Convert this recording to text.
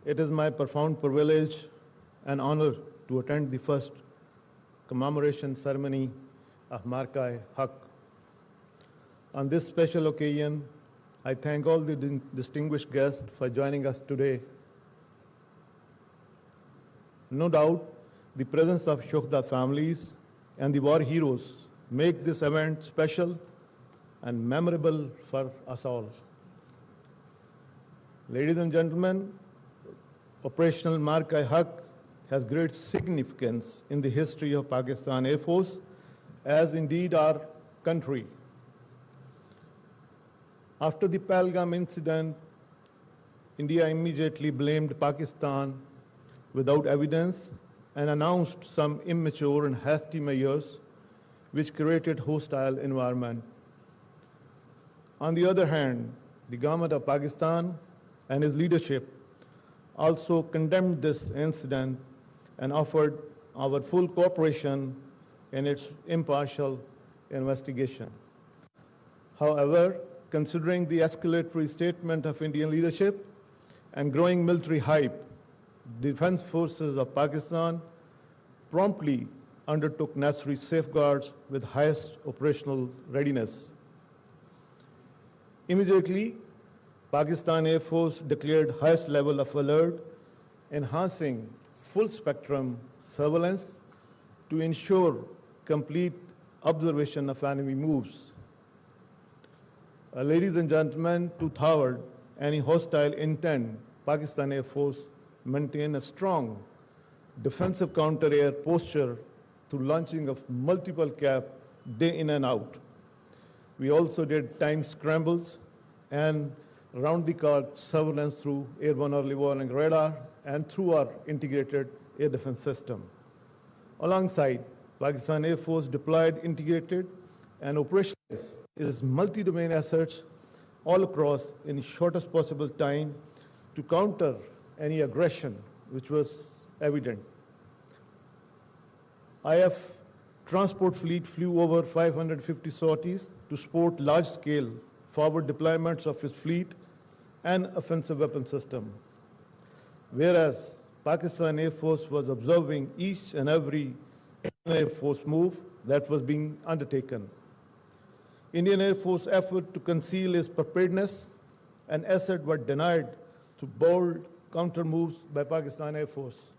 It is my profound privilege and honor to attend the first commemoration ceremony of Marka-e-Haq. On this special occasion, I thank all the distinguished guests for joining us today. No doubt, the presence of Shuhada families and the war heroes make this event special and memorable for us all. Ladies and gentlemen, Operational Marka-e-Haq has great significance in the history of Pakistan Air Force, as indeed our country. After the Pahalgam incident, India immediately blamed Pakistan without evidence and announced some immature and hasty measures which created hostile environment. On the other hand, the government of Pakistan and its leadership also condemned this incident and offered our full cooperation in its impartial investigation. However, considering the escalatory statement of Indian leadership and growing military hype, the defense forces of Pakistan promptly undertook necessary safeguards with highest operational readiness. Immediately, Pakistan Air Force declared highest level of alert, enhancing full spectrum surveillance to ensure complete observation of enemy moves. Ladies and gentlemen, to thwart any hostile intent, Pakistan Air Force maintained a strong defensive counter-air posture through launching of multiple CAF day in and out. We also did time scrambles and round-the-clock surveillance through airborne early warning radar and through our integrated air defense system. Alongside, Pakistan Air Force deployed integrated and operationalized its multi-domain assets all across in the shortest possible time to counter any aggression which was evident. IF transport fleet flew over 550 sorties to support large-scale forward deployments of its fleet and offensive weapon system, whereas Pakistan Air Force was observing each and every Indian Air Force move that was being undertaken. Indian Air Force effort to conceal its preparedness and asset were denied through bold counter moves by Pakistan Air Force.